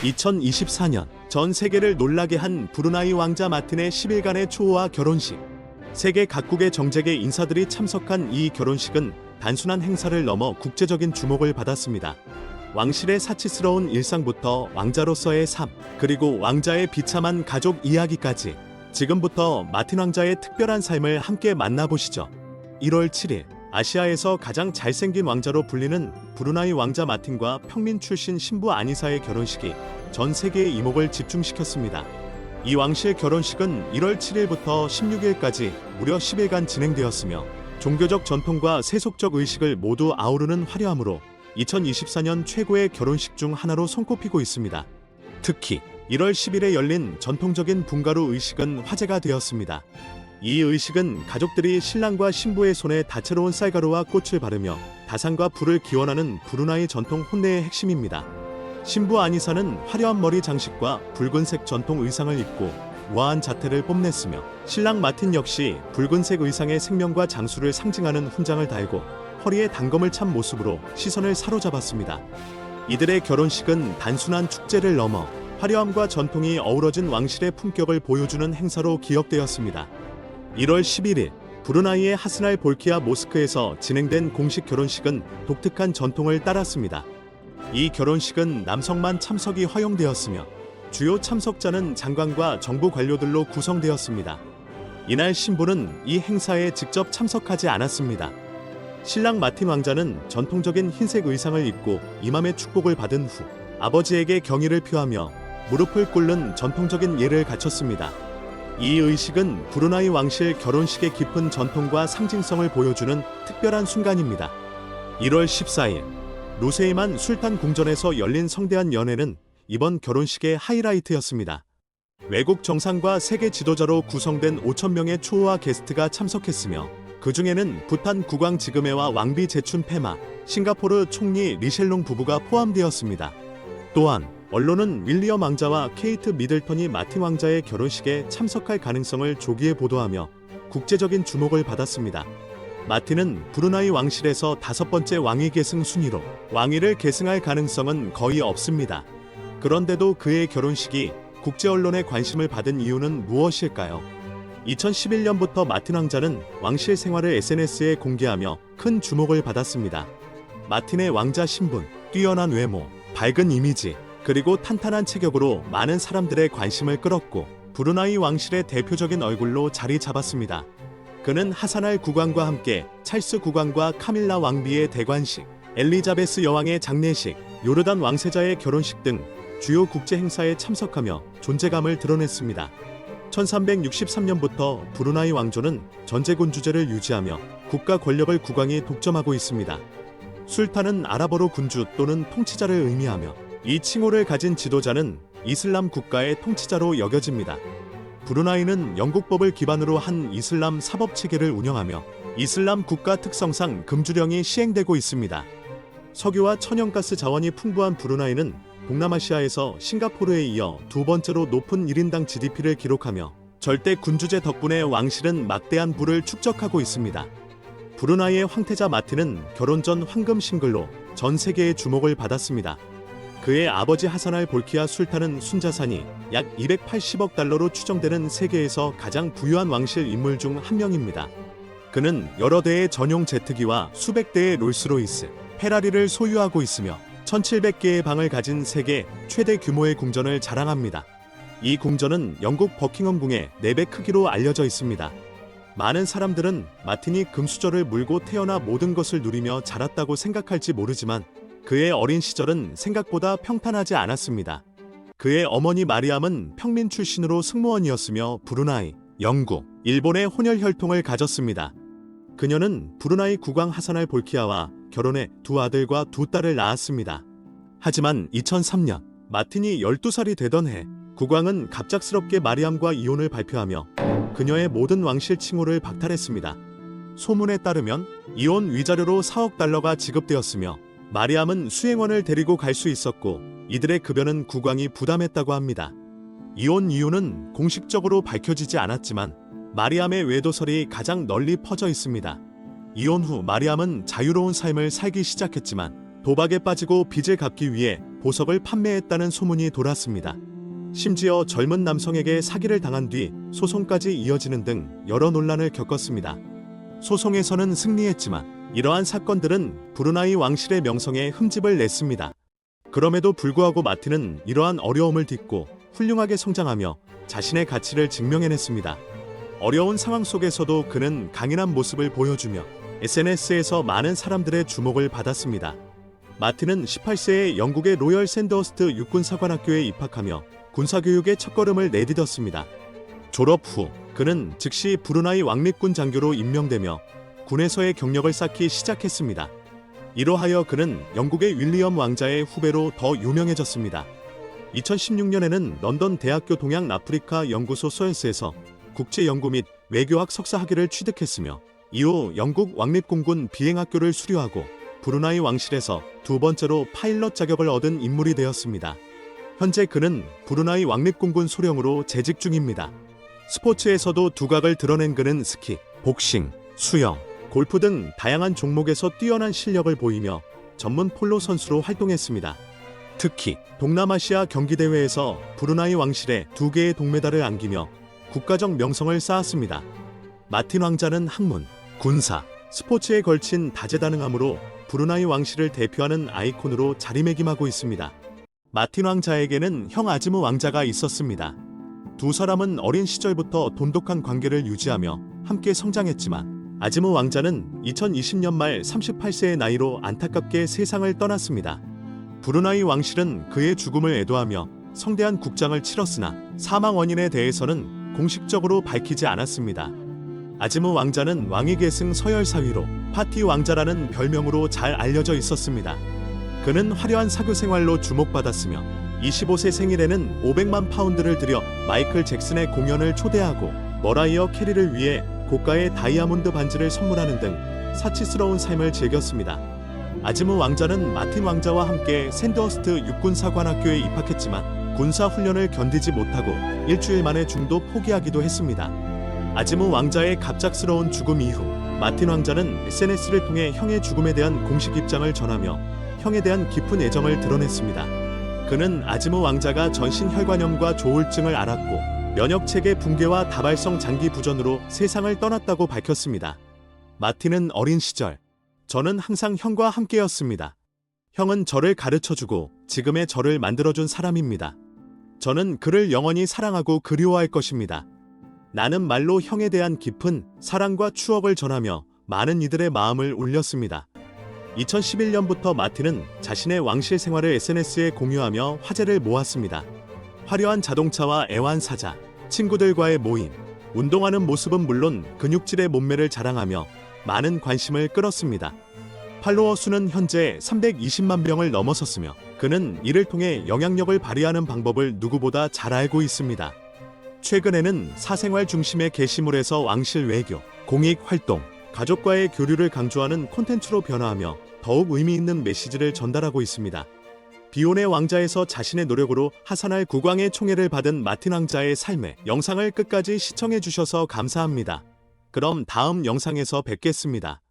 2024년 전 세계를 놀라게 한 브루나이 왕자 마틴의 10일간의 초호화 결혼식. 세계 각국의 정재계 인사들이 참석한 이 결혼식은 단순한 행사를 넘어 국제적인 주목을 받았습니다. 왕실의 사치스러운 일상부터 왕자로서의 삶, 그리고 왕자의 비참한 가족 이야기까지 지금부터 마틴 왕자의 특별한 삶을 함께 만나보시죠. 1월 7일 아시아에서 가장 잘생긴 왕자로 불리는 브루나이 왕자 마틴과 평민 출신 신부 아니사의 결혼식이 전 세계의 이목을 집중시켰습니다. 이 왕실 결혼식은 1월 7일부터 16일까지 무려 10일간 진행되었으며 종교적 전통과 세속적 의식을 모두 아우르는 화려함으로 2024년 최고의 결혼식 중 하나로 손꼽히고 있습니다. 특히 1월 10일에 열린 전통적인 붕가루 의식은 화제가 되었습니다. 이 의식은 가족들이 신랑과 신부의 손에 다채로운 쌀가루와 꽃을 바르며 다산과 불을 기원하는 브루나이 전통 혼례의 핵심입니다. 신부 아니사는 화려한 머리 장식과 붉은색 전통 의상을 입고 우아한 자태를 뽐냈으며 신랑 마틴 역시 붉은색 의상에 생명과 장수를 상징하는 훈장을 달고 허리에 단검을 찬 모습으로 시선을 사로잡았습니다. 이들의 결혼식은 단순한 축제를 넘어 화려함과 전통이 어우러진 왕실의 품격을 보여주는 행사로 기억되었습니다. 1월 11일 브루나이의 하스날 볼키아 모스크에서 진행된 공식 결혼식은 독특한 전통을 따랐습니다. 이 결혼식은 남성만 참석이 허용되었으며 주요 참석자는 장관과 정부 관료들로 구성되었습니다. 이날 신부는 이 행사에 직접 참석하지 않았습니다. 신랑 마틴 왕자는 전통적인 흰색 의상을 입고 이맘의 축복을 받은 후 아버지에게 경의를 표하며 무릎을 꿇는 전통적인 예를 갖췄습니다. 이 의식은 브루나이 왕실 결혼식의 깊은 전통과 상징성을 보여주는 특별한 순간입니다. 1월 14일 루세이만 술탄 궁전에서 열린 성대한 연회는 이번 결혼식의 하이라이트였습니다. 외국 정상과 세계 지도자로 구성된 5,000명의 초호화 게스트가 참석했으며 그 중에는 부탄 국왕 지그메와 왕비 제춘 페마, 싱가포르 총리 리셸롱 부부가 포함되었습니다. 또한 언론은 윌리엄 왕자와 케이트 미들턴이 마틴 왕자의 결혼식에 참석할 가능성을 조기에 보도하며 국제적인 주목을 받았습니다. 마틴은 브루나이 왕실에서 5번째 왕위 계승 순위로 왕위를 계승할 가능성은 거의 없습니다. 그런데도 그의 결혼식이 국제 언론의 관심을 받은 이유는 무엇일까요? 2011년부터 마틴 왕자는 왕실 생활을 SNS에 공개하며 큰 주목을 받았습니다. 마틴의 왕자 신분, 뛰어난 외모, 밝은 이미지, 그리고 탄탄한 체격으로 많은 사람들의 관심을 끌었고 브루나이 왕실의 대표적인 얼굴로 자리 잡았습니다. 그는 하사날 국왕과 함께 찰스 국왕과 카밀라 왕비의 대관식, 엘리자베스 여왕의 장례식, 요르단 왕세자의 결혼식 등 주요 국제 행사에 참석하며 존재감을 드러냈습니다. 1363년부터 브루나이 왕조는 전제군 주제를 유지하며 국가 권력을 국왕이 독점하고 있습니다. 술탄은 아랍어로 군주 또는 통치자를 의미하며 이 칭호를 가진 지도자는 이슬람 국가의 통치자로 여겨집니다. 브루나이는 영국법을 기반으로 한 이슬람 사법 체계를 운영하며 이슬람 국가 특성상 금주령이 시행되고 있습니다. 석유와 천연가스 자원이 풍부한 브루나이는 동남아시아에서 싱가포르에 이어 두 번째로 높은 1인당 GDP를 기록하며 절대 군주제 덕분에 왕실은 막대한 부를 축적하고 있습니다. 브루나이의 황태자 마틴은 결혼 전 황금 싱글로 전 세계의 주목을 받았습니다. 그의 아버지 하사날 볼키아 술탄은 순자산이 약 280억 달러로 추정되는 세계에서 가장 부유한 왕실 인물 중 한 명입니다. 그는 여러 대의 전용 제트기와 수백 대의 롤스로이스, 페라리를 소유하고 있으며 1700개의 방을 가진 세계 최대 규모의 궁전을 자랑합니다. 이 궁전은 영국 버킹엄 궁의 4배 크기로 알려져 있습니다. 많은 사람들은 마틴이 금수저를 물고 태어나 모든 것을 누리며 자랐다고 생각할지 모르지만 그의 어린 시절은 생각보다 평탄하지 않았습니다. 그의 어머니 마리암은 평민 출신으로 승무원이었으며 브루나이, 영국, 일본의 혼혈 혈통을 가졌습니다. 그녀는 브루나이 국왕 하사날 볼키아와 결혼해 2 아들과 2 딸을 낳았습니다. 하지만 2003년 마틴이 12살이 되던 해 국왕은 갑작스럽게 마리암과 이혼을 발표하며 그녀의 모든 왕실 칭호를 박탈했습니다. 소문에 따르면 이혼 위자료로 4억 달러가 지급되었으며 마리암은 수행원을 데리고 갈 수 있었고 이들의 급여는 국왕이 부담했다고 합니다. 이혼 이유는 공식적으로 밝혀지지 않았지만 마리암의 외도설이 가장 널리 퍼져 있습니다. 이혼 후 마리암은 자유로운 삶을 살기 시작했지만 도박에 빠지고 빚을 갚기 위해 보석을 판매했다는 소문이 돌았습니다. 심지어 젊은 남성에게 사기를 당한 뒤 소송까지 이어지는 등 여러 논란을 겪었습니다. 소송에서는 승리했지만 이러한 사건들은 브루나이 왕실의 명성에 흠집을 냈습니다. 그럼에도 불구하고 마틴은 이러한 어려움을 딛고 훌륭하게 성장하며 자신의 가치를 증명해냈습니다. 어려운 상황 속에서도 그는 강인한 모습을 보여주며 SNS에서 많은 사람들의 주목을 받았습니다. 마틴은 18세에 영국의 로열 샌더스트 육군사관학교에 입학하며 군사교육의 첫걸음을 내딛었습니다. 졸업 후 그는 즉시 브루나이 왕립군 장교로 임명되며 군에서의 경력을 쌓기 시작했습니다. 이로하여 그는 영국의 윌리엄 왕자의 후배로 더 유명해졌습니다. 2016년에는 런던 대학교 동양 아프리카 연구소 소연스에서 국제연구 및 외교학 석사 학위를 취득했으며 이후 영국 왕립공군 비행학교를 수료하고 브루나이 왕실에서 두 번째로 파일럿 자격을 얻은 인물이 되었습니다. 현재 그는 브루나이 왕립공군 소령으로 재직 중입니다. 스포츠에서도 두각을 드러낸 그는 스키, 복싱, 수영, 골프 등 다양한 종목에서 뛰어난 실력을 보이며 전문 폴로 선수로 활동했습니다. 특히 동남아시아 경기대회에서 브루나이 왕실에 2개의 동메달을 안기며 국가적 명성을 쌓았습니다. 마틴 왕자는 학문, 군사, 스포츠에 걸친 다재다능함으로 브루나이 왕실을 대표하는 아이콘으로 자리매김하고 있습니다. 마틴 왕자에게는 형 아즈무 왕자가 있었습니다. 두 사람은 어린 시절부터 돈독한 관계를 유지하며 함께 성장했지만 아즈무 왕자는 2020년 말 38세의 나이로 안타깝게 세상을 떠났습니다. 브루나이 왕실은 그의 죽음을 애도하며 성대한 국장을 치렀으나 사망 원인에 대해서는 공식적으로 밝히지 않았습니다. 아즈무 왕자는 왕위 계승 서열 사위로 파티 왕자라는 별명으로 잘 알려져 있었습니다. 그는 화려한 사교 생활로 주목받았으며 25세 생일에는 500만 파운드를 들여 마이클 잭슨의 공연을 초대하고 머라이어 캐리를 위해 고가의 다이아몬드 반지를 선물하는 등 사치스러운 삶을 즐겼습니다. 아즈무 왕자는 마틴 왕자와 함께 샌더스트 육군사관학교에 입학했지만 군사훈련을 견디지 못하고 일주일 만에 중도 포기하기도 했습니다. 아즈무 왕자의 갑작스러운 죽음 이후 마틴 왕자는 SNS를 통해 형의 죽음에 대한 공식 입장을 전하며 형에 대한 깊은 애정을 드러냈습니다. 그는 아즈무 왕자가 전신 혈관염과 조울증을 앓았고 면역체계 붕괴와 다발성 장기 부전으로 세상을 떠났다고 밝혔습니다. 마틴은 어린 시절, 저는 항상 형과 함께였습니다. 형은 저를 가르쳐주고 지금의 저를 만들어준 사람입니다. 저는 그를 영원히 사랑하고 그리워할 것입니다. 나는 말로 형에 대한 깊은 사랑과 추억을 전하며 많은 이들의 마음을 울렸습니다. 2011년부터 마틴은 자신의 왕실 생활을 SNS에 공유하며 화제를 모았습니다. 화려한 자동차와 애완사자, 친구들과의 모임, 운동하는 모습은 물론 근육질의 몸매를 자랑하며 많은 관심을 끌었습니다. 팔로워 수는 현재 320만 명을 넘어섰으며 그는 이를 통해 영향력을 발휘하는 방법을 누구보다 잘 알고 있습니다. 최근에는 사생활 중심의 게시물에서 왕실 외교, 공익 활동, 가족과의 교류를 강조하는 콘텐츠로 변화하며 더욱 의미 있는 메시지를 전달하고 있습니다. 비혼의 왕자에서 자신의 노력으로 하산할 국왕의 총애를 받은 마틴 왕자의 삶의 영상을 끝까지 시청해 주셔서 감사합니다. 그럼 다음 영상에서 뵙겠습니다.